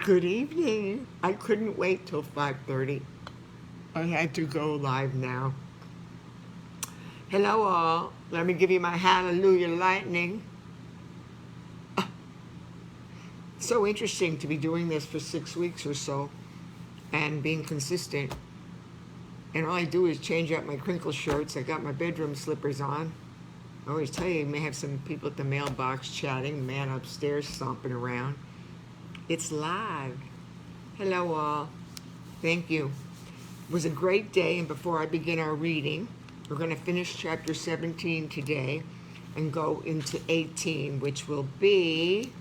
Good evening. I couldn't wait till 5:30. I had to go live now. Hello all. Let me give you my hallelujah lightning. So interesting to be doing this for 6 weeks or so and being consistent. And all I do is change out my crinkle shirts. I got my bedroom slippers on. I always tell you may have some people at the mailbox chatting, man upstairs stomping around. It's live. Hello all. Thank you. It was a great day, and before I begin our reading, we're going to finish chapter 17 today and go into 18, which will be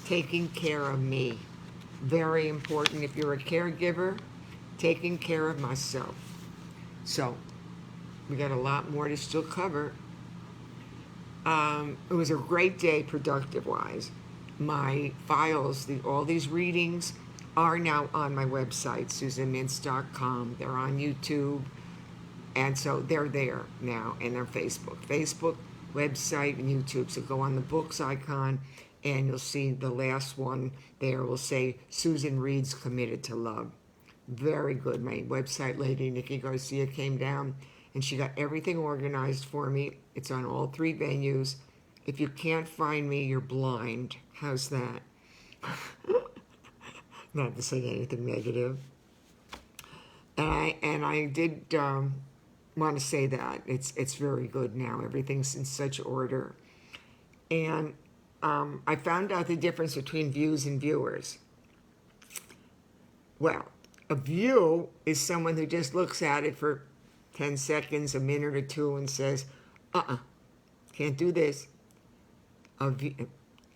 taking care of me. Very important if you're a caregiver, taking care of myself. So, we got a lot more to still cover. It was a great day productive-wise. My files, all these readings are now on my website, susanmintz.com. They're on YouTube. And so they're there now, and they're Facebook, website, and YouTube. So go on the books icon, and you'll see the last one there will say, Susan Reed's Committed to Love. Very good. My website lady, Nikki Garcia, came down, and she got everything organized for me. It's on all 3 venues. If you can't find me, you're blind. How's that? Not to say anything negative. And I did want to say that it's very good now. Everything's in such order, and I found out the difference between views and viewers. Well, a view is someone who just looks at it for 10 seconds, a minute or two, and says, can't do this.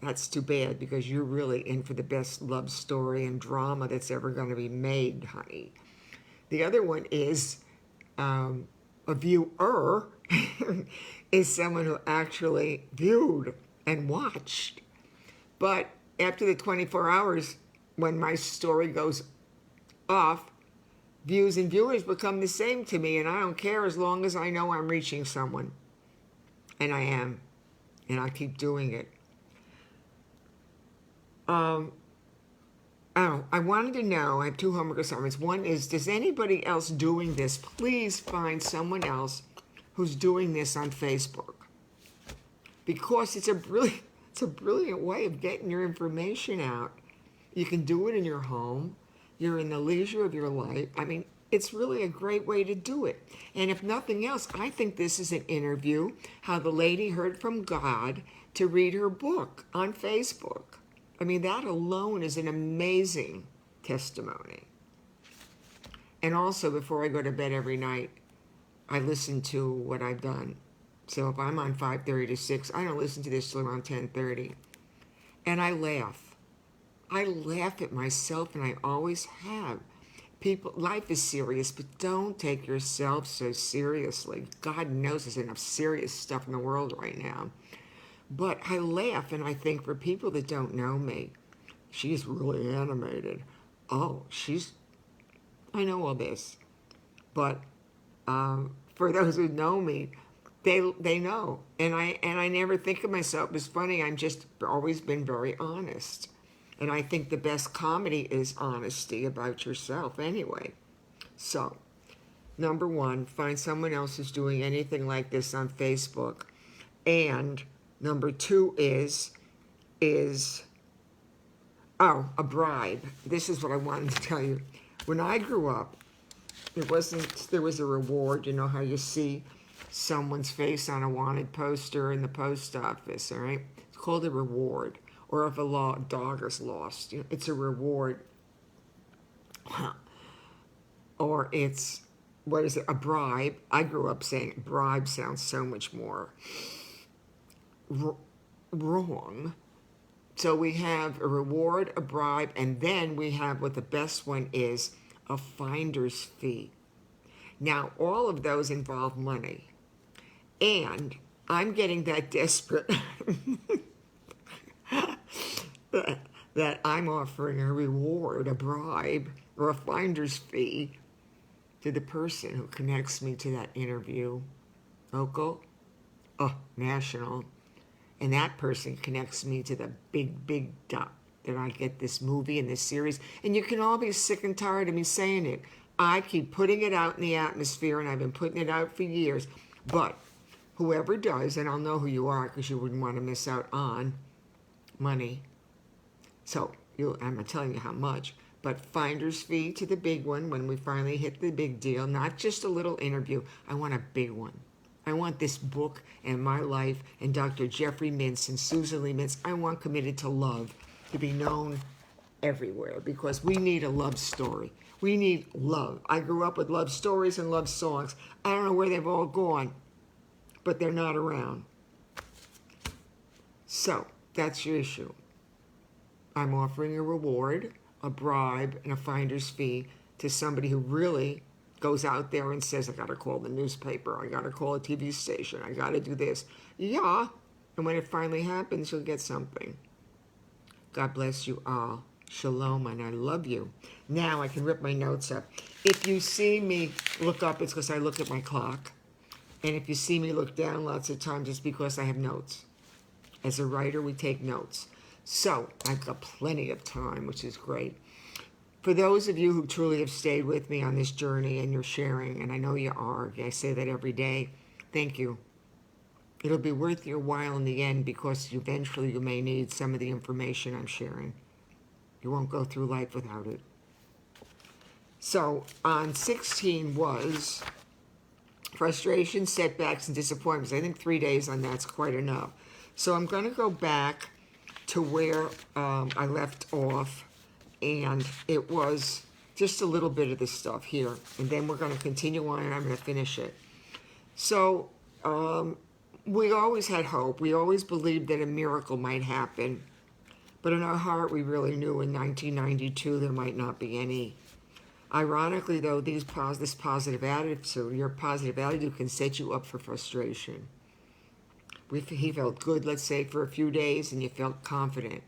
That's too bad, because you're really in for the best love story and drama that's ever going to be made, honey. The other one is a viewer is someone who actually viewed and watched. But after the 24 hours, when my story goes off, views and viewers become the same to me, and I don't care as long as I know I'm reaching someone. And I am. And I keep doing it. I wanted to know, I have 2 homework assignments. One is, does anybody else doing this? Please find someone else who's doing this on Facebook. Because it's a brilliant way of getting your information out. You can do it in your home. You're in the leisure of your life. I mean, it's really a great way to do it. And if nothing else, I think this is an interview, how the lady heard from God to read her book on Facebook. I mean, that alone is an amazing testimony. And also, before I go to bed every night, I listen to what I've done. So if I'm on 5:30 to 6, I don't listen to this till around 10:30. And I laugh. I laugh at myself, and I always have. People, life is serious, but don't take yourself so seriously. God knows there's enough serious stuff in the world right now. But I laugh, and I think, for people that don't know me, she's really animated. Oh, I know all this. But for those who know me, they know. And I never think of myself as funny. I'm just always been very honest. And I think the best comedy is honesty about yourself anyway. So, number 1, find someone else who's doing anything like this on Facebook. And number 2 is a bribe. This is what I wanted to tell you. When I grew up, there was a reward. You know how you see someone's face on a wanted poster in the post office, all right? It's called a reward. Or if a dog is lost, it's a reward. Or it's, a bribe. I grew up saying bribe sounds so much more wrong. So we have a reward, a bribe, and then we have what the best one is, a finder's fee. Now, all of those involve money. And I'm getting that desperate that I'm offering a reward, a bribe, or a finder's fee to the person who connects me to that interview. Local? National. And that person connects me to the big that I get this movie and this series. And you can all be sick and tired of me saying it. I keep putting it out in the atmosphere, and I've been putting it out for years. But whoever does, and I'll know who you are because you wouldn't want to miss out on money. So I'm not telling you how much, but finder's fee to the big one when we finally hit the big deal, not just a little interview. I want a big one. I want this book and my life and Dr. Jeffrey Mintz and Susan Lee Mintz. I want Committed to Love to be known everywhere because we need a love story. We need love. I grew up with love stories and love songs. I don't know where they've all gone, but they're not around. So that's your issue. I'm offering a reward, a bribe, and a finder's fee to somebody who really goes out there and says, I got to call the newspaper, I got to call a TV station, I got to do this. Yeah, and when it finally happens, you'll get something. God bless you all. Shalom, and I love you. Now I can rip my notes up. If you see me look up, it's because I look at my clock. And if you see me look down lots of times, it's because I have notes. As a writer, we take notes. So I've got plenty of time, which is great. For those of you who truly have stayed with me on this journey and you're sharing, and I know you are, I say that every day, thank you. It'll be worth your while in the end because eventually you may need some of the information I'm sharing. You won't go through life without it. So on 16 was frustration, setbacks, and disappointments. I think 3 days on that's quite enough. So I'm going to go back to where I left off, and it was just a little bit of this stuff here, and then we're going to continue on, and I'm going to finish it. So we always had hope. We always believed that a miracle might happen, but in our heart, we really knew in 1992 there might not be any. Ironically, though, this positive attitude, your positive attitude can set you up for frustration. He felt good, let's say, for a few days, and you felt confident.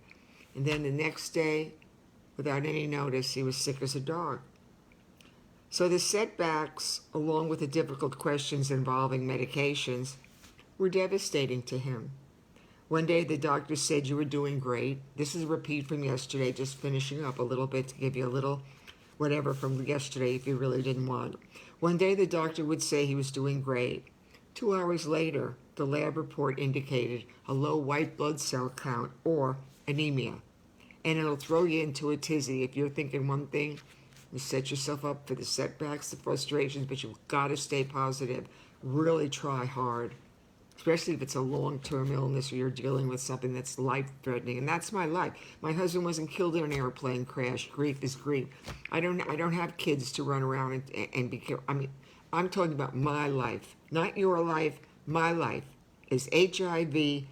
And then the next day, without any notice, he was sick as a dog. So the setbacks, along with the difficult questions involving medications, were devastating to him. One day the doctor said, you were doing great. This is a repeat from yesterday, just finishing up a little bit to give you a little whatever from yesterday if you really didn't want. One day the doctor would say he was doing great. 2 hours later, the lab report indicated a low white blood cell count or anemia. And it'll throw you into a tizzy if you're thinking one thing. You set yourself up for the setbacks, the frustrations, but you've got to stay positive. Really try hard, especially if it's a long-term illness or you're dealing with something that's life-threatening. And that's my life. My husband wasn't killed in an airplane crash. Grief is grief. I don't have kids to run around and be careful. I mean, I'm talking about my life, not your life. My life is HIV,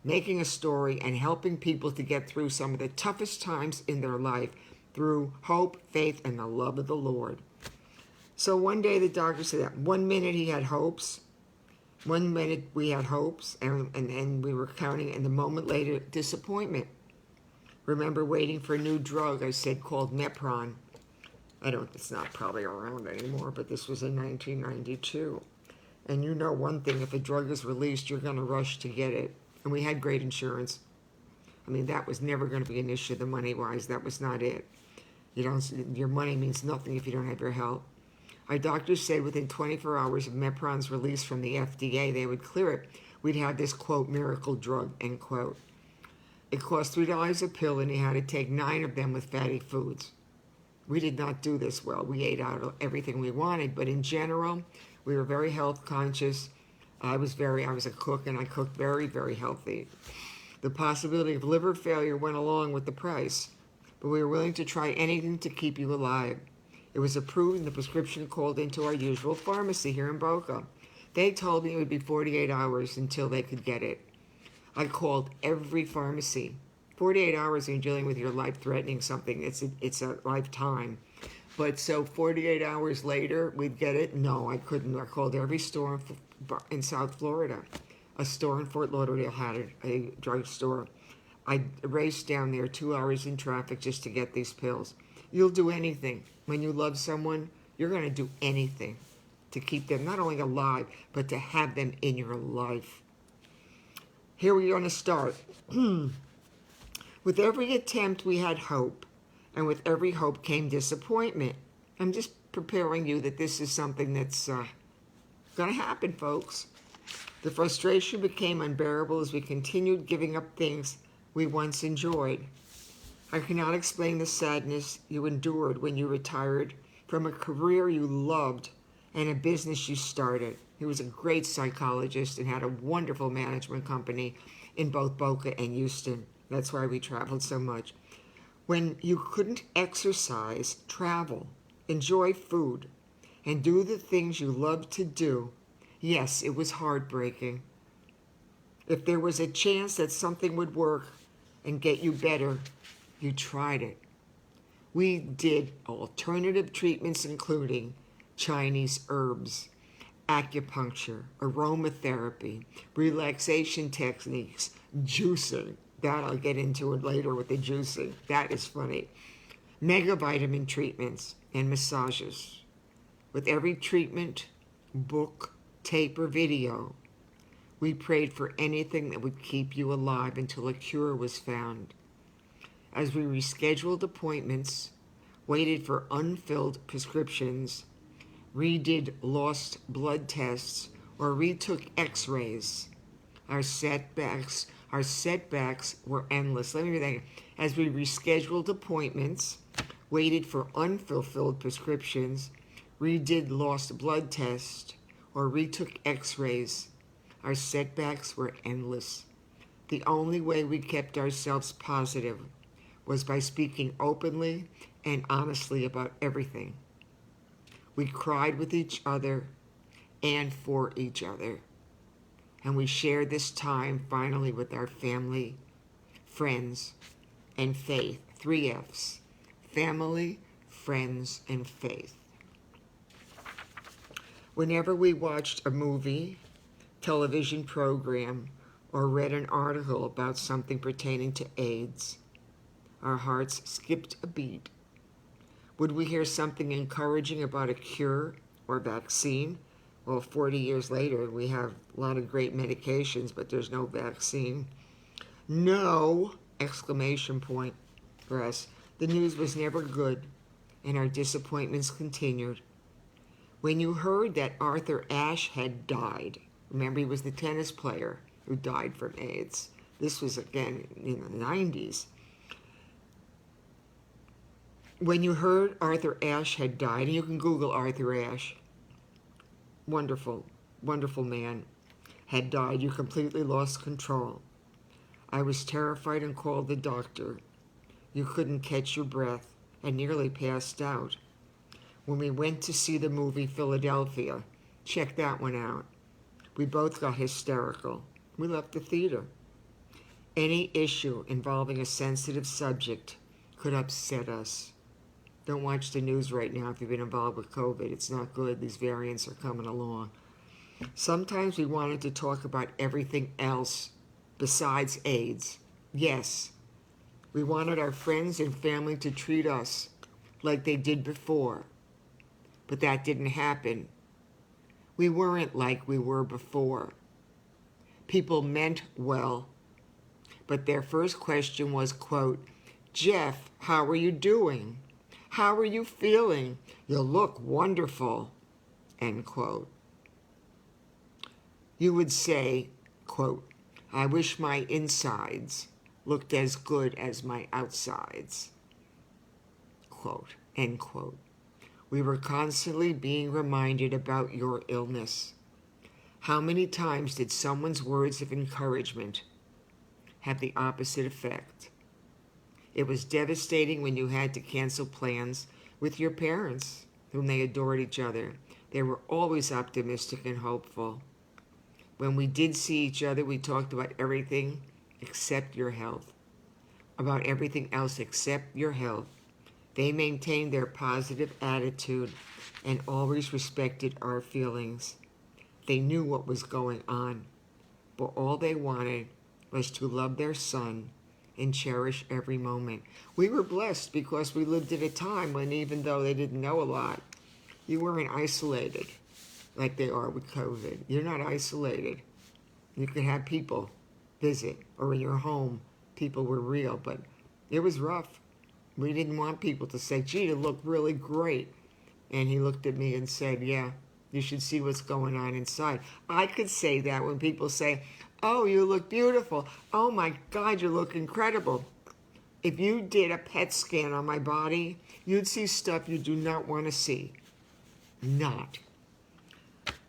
making a story and helping people to get through some of the toughest times in their life through hope, faith, and the love of the Lord. So one day the doctor said that 1 minute he had hopes, 1 minute we had hopes, and we were counting, and the moment later, disappointment. Remember waiting for a new drug, I said, called Mepron. It's not probably around anymore, but this was in 1992. And you know one thing, if a drug is released, you're going to rush to get it. And we had great insurance. I mean, that was never going to be an issue, the money-wise. That was not it. Your money means nothing if you don't have your health. Our doctors said within 24 hours of Mepron's release from the FDA, they would clear it. We'd have this, quote, miracle drug, end quote. It cost $3 a pill, and he had to take 9 of them with fatty foods. We did not do this well. We ate out everything we wanted, but in general, we were very health conscious. I was a cook, and I cooked very, very healthy. The possibility of liver failure went along with the price, but we were willing to try anything to keep you alive. It was approved, and the prescription called into our usual pharmacy here in Boca. They told me it would be 48 hours until they could get it. I called every pharmacy. 48 hours when you're dealing with your life-threatening something, it's a lifetime. But so 48 hours later, we'd get it? No, I couldn't. I called every store in South Florida. A store in Fort Lauderdale had a drugstore. I raced down there 2 hours in traffic just to get these pills. You'll do anything. When you love someone, you're going to do anything to keep them not only alive, but to have them in your life. Here we're going to start. With every attempt, we had hope, and with every hope came disappointment. I'm just preparing you that this is something that's going to happen, folks. The frustration became unbearable as we continued giving up things we once enjoyed. I cannot explain the sadness you endured when you retired from a career you loved and a business you started. He was a great psychologist and had a wonderful management company in both Boca and Houston. That's why we traveled so much. When you couldn't exercise, travel, enjoy food, and do the things you loved to do, yes, it was heartbreaking. If there was a chance that something would work and get you better, you tried it. We did alternative treatments, including Chinese herbs, acupuncture, aromatherapy, relaxation techniques, juicing. That I'll get into it later with the juicing. That is funny. Megavitamin treatments and massages. With every treatment, book, tape, or video, we prayed for anything that would keep you alive until a cure was found. As we rescheduled appointments, waited for unfilled prescriptions, redid lost blood tests, or retook x-rays, our setbacks were endless. Let me read that again. As we rescheduled appointments, waited for unfulfilled prescriptions, redid lost blood tests, or retook x-rays, our setbacks were endless. The only way we kept ourselves positive was by speaking openly and honestly about everything. We cried with each other and for each other. And we shared this time finally with our family, friends, and faith. 3 F's. Family, friends, and faith. Whenever we watched a movie, television program, or read an article about something pertaining to AIDS, our hearts skipped a beat. Would we hear something encouraging about a cure or vaccine? Well, 40 years later, we have a lot of great medications, but there's no vaccine. No! Exclamation point for us. The news was never good, and our disappointments continued. When you heard that Arthur Ashe had died, remember he was the tennis player who died from AIDS. This was, again, in the 90s. When you heard Arthur Ashe had died, and you can Google Arthur Ashe, wonderful, wonderful man, had died, you completely lost control. I was terrified and called the doctor. You couldn't catch your breath and nearly passed out. When we went to see the movie Philadelphia, check that one out. We both got hysterical. We left the theater. Any issue involving a sensitive subject could upset us. Don't watch the news right now if you've been involved with COVID. It's not good. These variants are coming along. Sometimes we wanted to talk about everything else besides AIDS. Yes, we wanted our friends and family to treat us like they did before. But that didn't happen. We weren't like we were before. People meant well, but their first question was, quote, Jeff, how are you doing? How are you feeling? You look wonderful, end quote. You would say, quote, I wish my insides looked as good as my outsides, quote, end quote. We were constantly being reminded about your illness. How many times did someone's words of encouragement have the opposite effect? It was devastating when you had to cancel plans with your parents, whom they adored each other. They were always optimistic and hopeful. When we did see each other, we talked about everything except your health, about everything else except your health. They maintained their positive attitude and always respected our feelings. They knew what was going on, but all they wanted was to love their son and cherish every moment. We were blessed because we lived at a time when, even though they didn't know a lot, you weren't isolated like they are with COVID. You're not isolated. You could have people visit, or in your home, people were real, but It was rough. We didn't want people to say, gee, you look really great. And he looked at me and said, yeah, you should see what's going on inside. I could say that when people say, oh, you look beautiful. Oh my God, you look incredible. If you did a PET scan on my body, you'd see stuff you do not want to see. Not.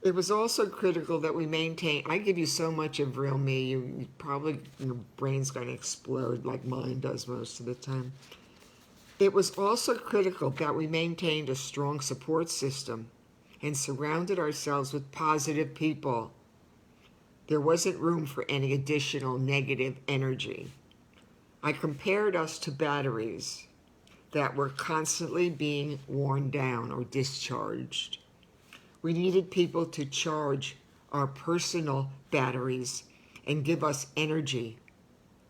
It was also critical that we maintain. I give you so much of real me, you probably, your brain's going to explode like mine does most of the time. It was also critical that we maintained a strong support system and surrounded ourselves with positive people. There wasn't room for any additional negative energy. I compared us to batteries that were constantly being worn down or discharged. We needed people to charge our personal batteries and give us energy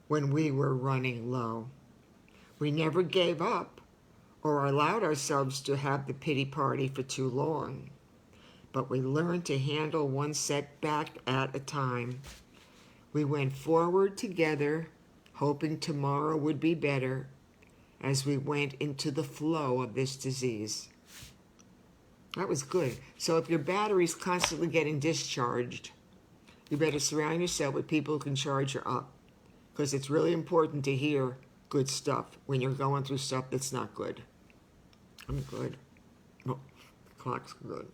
when we were running low. We never gave up or allowed ourselves to have the pity party for too long, but we learned to handle one setback at a time. We went forward together, hoping tomorrow would be better as we went into the flow of this disease. That was good. So if your battery's constantly getting discharged, you better surround yourself with people who can charge you up, because it's really important to hear good stuff when you're going through stuff that's not good. I'm good. Oh, the clock's good.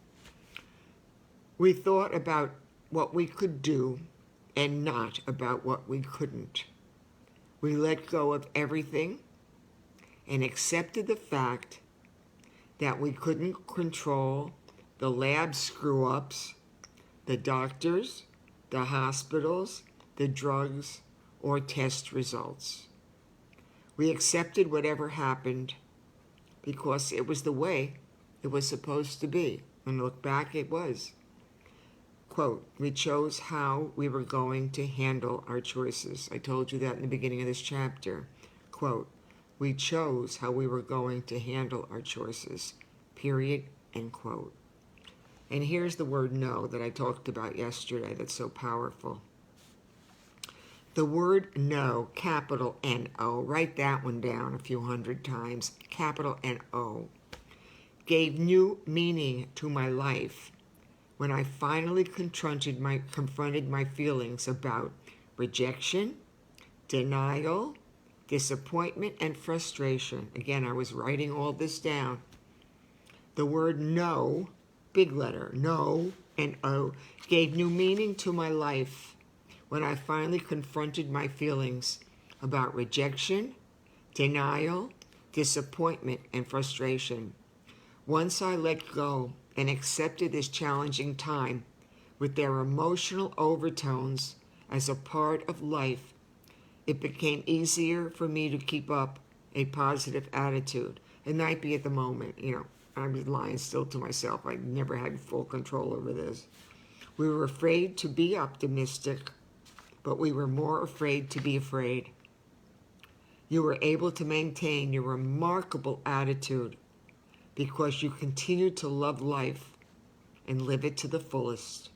We thought about what we could do and not about what we couldn't. We let go of everything and accepted the fact that we couldn't control the lab screw-ups, the doctors, the hospitals, the drugs, or test results. We accepted whatever happened because it was the way it was supposed to be. When I look back, it was. Quote, we chose how we were going to handle our choices. I told you that in the beginning of this chapter. Quote, we chose how we were going to handle our choices, period, end quote. And here's the word no that I talked about yesterday that's so powerful. The word no, capital N-O, write that one down a few hundred times, capital N-O, gave new meaning to my life when I finally confronted my feelings about rejection, denial, disappointment, and frustration. Again, I was writing all this down. The word no, big letter, no and O, gave new meaning to my life when I finally confronted my feelings about rejection, denial, disappointment, and frustration. Once I let go and accepted this challenging time with their emotional overtones as a part of life, it became easier for me to keep up a positive attitude. It might be at the moment, I was lying still to myself. I never had full control over this. We were afraid to be optimistic, but we were more afraid to be afraid. You were able to maintain your remarkable attitude because you continued to love life and live it to the fullest.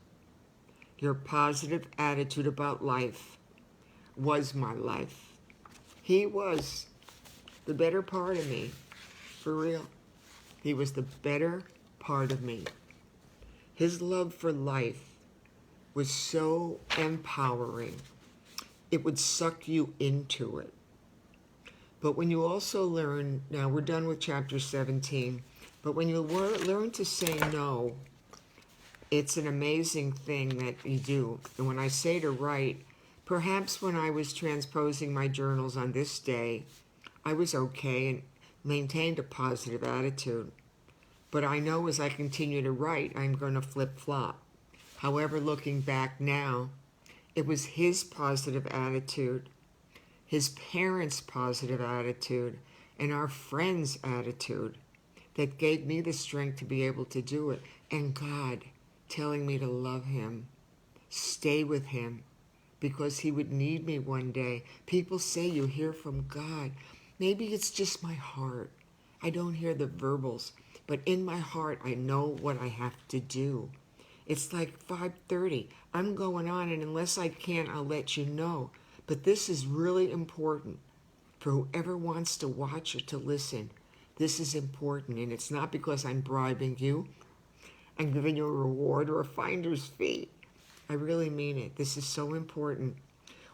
Your positive attitude about life was my life. He was the better part of me, for real. He was the better part of me. His love for life was so empowering. It would suck you into it. But when you also learn, now we're done with chapter 17, but when you learn to say no, it's an amazing thing that you do. And when I say to write, perhaps when I was transposing my journals on this day, I was okay and maintained a positive attitude. But I know as I continue to write, I'm going to flip-flop. However, looking back now, it was his positive attitude, his parents' positive attitude, and our friends' attitude that gave me the strength to be able to do it. And God telling me to love him, stay with him, because he would need me one day. People say you hear from God. Maybe it's just my heart. I don't hear the verbals, but in my heart, I know what I have to do. It's like 5:30. I'm going on, and unless I can, I'll let you know. But this is really important. For whoever wants to watch or to listen, this is important, and it's not because I'm bribing you and giving you a reward or a finder's fee. I really mean it. This is so important.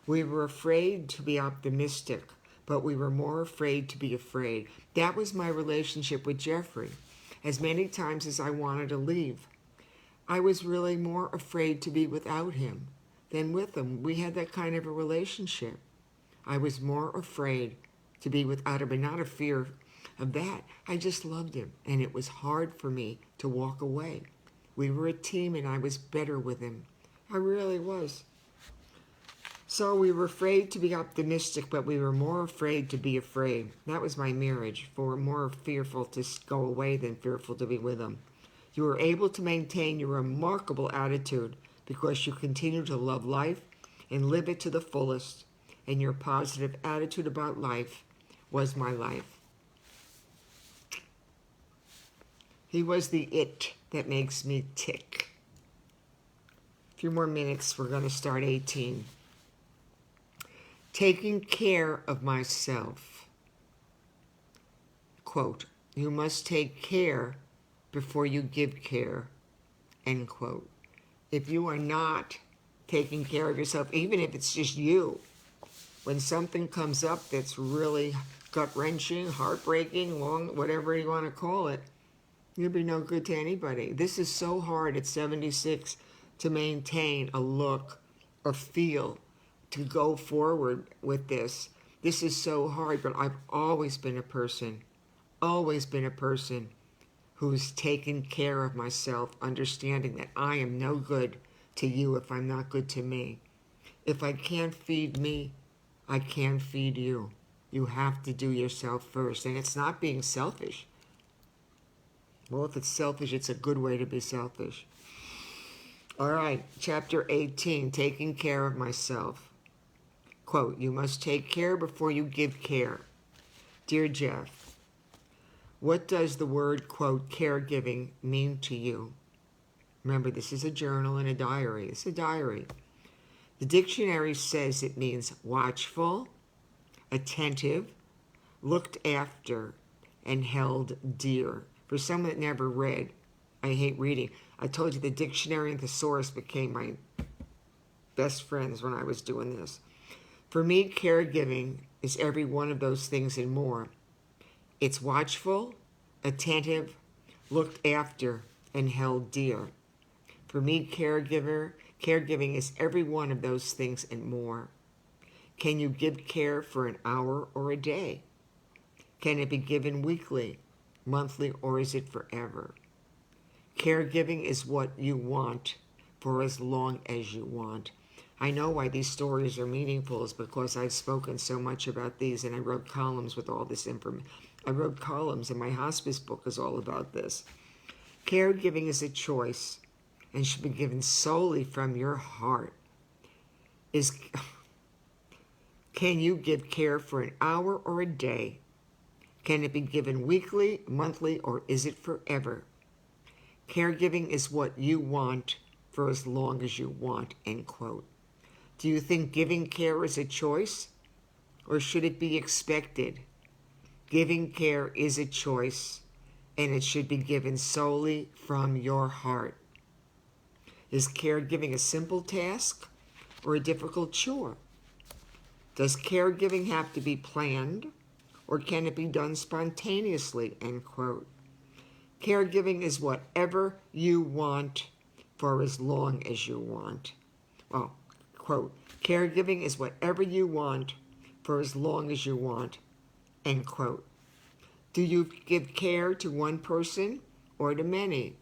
We were afraid to be optimistic, but we were more afraid to be afraid. That was my relationship with Jeffrey. As many times as I wanted to leave, I was really more afraid to be without him than with him. We had that kind of a relationship. I was more afraid to be without him, and not a fear of that. I just loved him, and it was hard for me to walk away. We were a team, and I was better with him. I really was. So we were afraid to be optimistic, but we were more afraid to be afraid. That was my marriage, for more fearful to go away than fearful to be with him. You were able to maintain your remarkable attitude because you continue to love life and live it to the fullest, and your positive attitude about life was my life. He was the it that makes me tick. A few more minutes, we're going to start 18. Taking care of myself. Quote, you must take care before you give care. End quote. If you are not taking care of yourself, even if it's just you, when something comes up that's really gut-wrenching, heartbreaking, long, whatever you want to call it, you'll be no good to anybody. This is so hard at 76 to maintain a look or feel, to go forward with this. This is so hard, but I've always been a person who's taken care of myself, understanding that I am no good to you if I'm not good to me. If I can't feed me, I can't feed you. You have to do yourself first, and it's not being selfish. Well, if it's selfish, it's a good way to be selfish. All right, chapter 18, taking care of myself. Quote, you must take care before you give care. Dear Jeff, what does the word, quote, caregiving mean to you? Remember, this is a journal and a diary. It's a diary. The dictionary says it means watchful, attentive, looked after, and held dear. For someone that never read, I hate reading. I told you the dictionary and thesaurus became my best friends when I was doing this. For me, caregiving is every one of those things and more. It's watchful, attentive, looked after, and held dear. For me, caregiving is every one of those things and more. Can you give care for an hour or a day? Can it be given weekly, monthly, or is it forever? Caregiving is what you want for as long as you want. I know why these stories are meaningful is because I've spoken so much about these, and I wrote columns with all this information. I wrote columns, and my hospice book is all about this. Caregiving is a choice and should be given solely from your heart. Can you give care for an hour or a day? Can it be given weekly, monthly, or is it forever? Caregiving is what you want for as long as you want, end quote. Do you think giving care is a choice, or should it be expected? Giving care is a choice, and it should be given solely from your heart. Is caregiving a simple task or a difficult chore? Does caregiving have to be planned, or can it be done spontaneously, end quote. Caregiving is whatever you want for as long as you want. Well, quote, caregiving is whatever you want for as long as you want, end quote. Do you give care to one person or to many?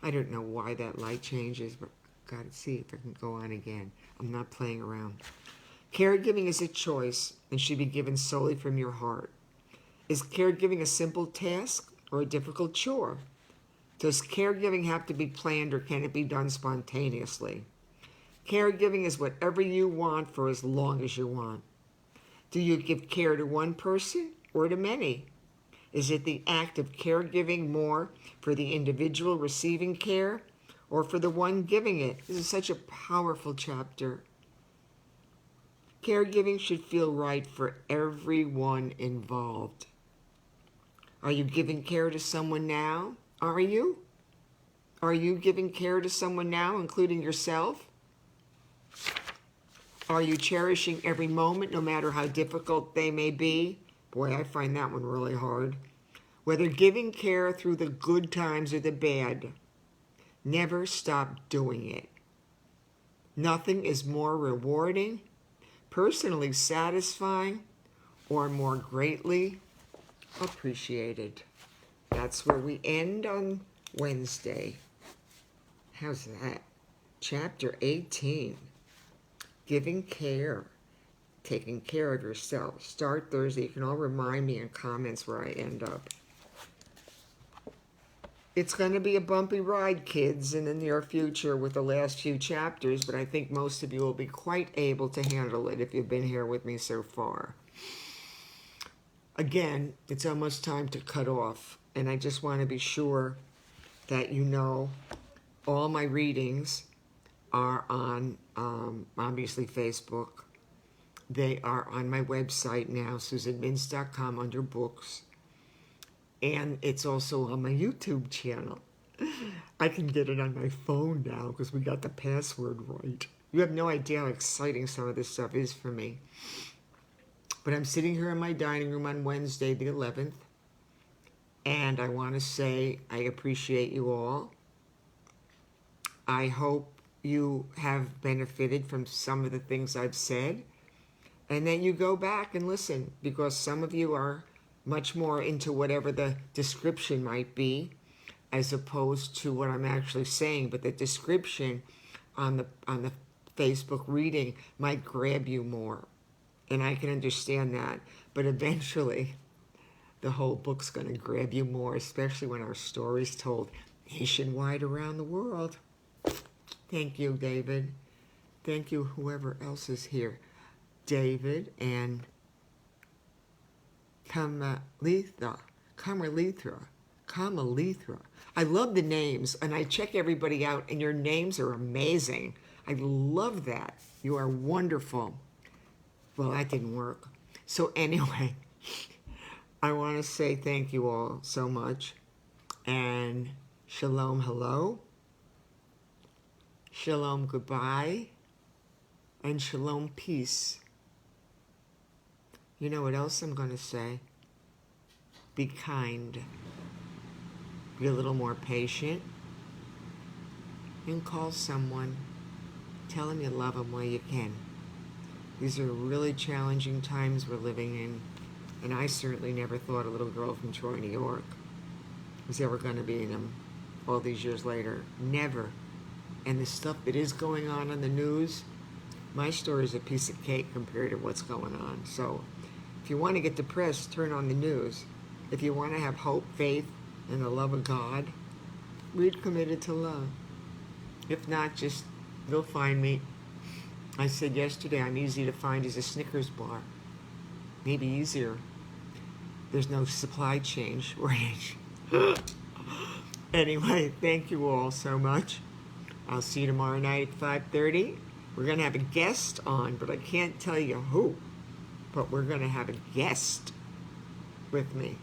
I don't know why that light changes, but I've got to see if I can go on again. I'm not playing around. Caregiving is a choice and should be given solely from your heart. Is caregiving a simple task or a difficult chore? Does caregiving have to be planned, or can it be done spontaneously? Caregiving is whatever you want for as long as you want. Do you give care to one person or to many? Is it the act of caregiving more for the individual receiving care or for the one giving it? This is such a powerful chapter. Caregiving should feel right for everyone involved. Are you giving care to someone now? Are you? Are you giving care to someone now, including yourself? Are you cherishing every moment, no matter how difficult they may be? Boy, I find that one really hard. Whether giving care through the good times or the bad, never stop doing it. Nothing is more rewarding, personally satisfying, or more greatly appreciated. That's where we end on Wednesday. How's that? Chapter 18. Giving care. Taking care of yourself. Start Thursday. You can all remind me in comments where I end up. It's going to be a bumpy ride, kids, in the near future with the last few chapters, but I think most of you will be quite able to handle it if you've been here with me so far. Again, it's almost time to cut off, and I just want to be sure that you know all my readings are on, obviously, Facebook. They are on my website now, SusanMintz.com, under books. And it's also on my YouTube channel. I can get it on my phone now because we got the password right. You have no idea how exciting some of this stuff is for me. But I'm sitting here in my dining room on Wednesday, the 11th. And I want to say I appreciate you all. I hope you have benefited from some of the things I've said. And then you go back and listen, because some of you are much more into whatever the description might be, as opposed to what I'm actually saying. But the description on the Facebook reading might grab you more, and I can understand that. But eventually, the whole book's going to grab you more, especially when our story's told nationwide around the world. Thank you, David. Thank you, whoever else is here. David and Kamalithra. I love the names, and I check everybody out, and your names are amazing. I love that. You are wonderful. Well, that didn't work. So anyway, I want to say thank you all so much. And shalom, hello. Shalom, goodbye. And shalom, peace. You know what else I'm going to say? Be kind. Be a little more patient. And call someone. Tell them you love them while you can. These are really challenging times we're living in. And I certainly never thought a little girl from Troy, New York was ever going to be in them all these years later. Never. And the stuff that is going on in the news, my story is a piece of cake compared to what's going on. So if you want to get depressed, turn on the news. If you want to have hope, faith, and the love of God, read Committed to Love. If not, just go find me. I said yesterday I'm easy to find as a Snickers bar. Maybe easier. There's no supply chain shortage. Anyway, thank you all so much. I'll see you tomorrow night at 5:30. We're going to have a guest on, but I can't tell you who. But we're going to have a guest with me.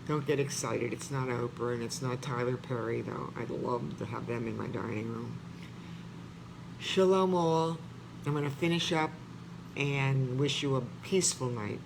Don't get excited. It's not Oprah and it's not Tyler Perry, though. I'd love to have them in my dining room. Shalom all. I'm going to finish up and wish you a peaceful night.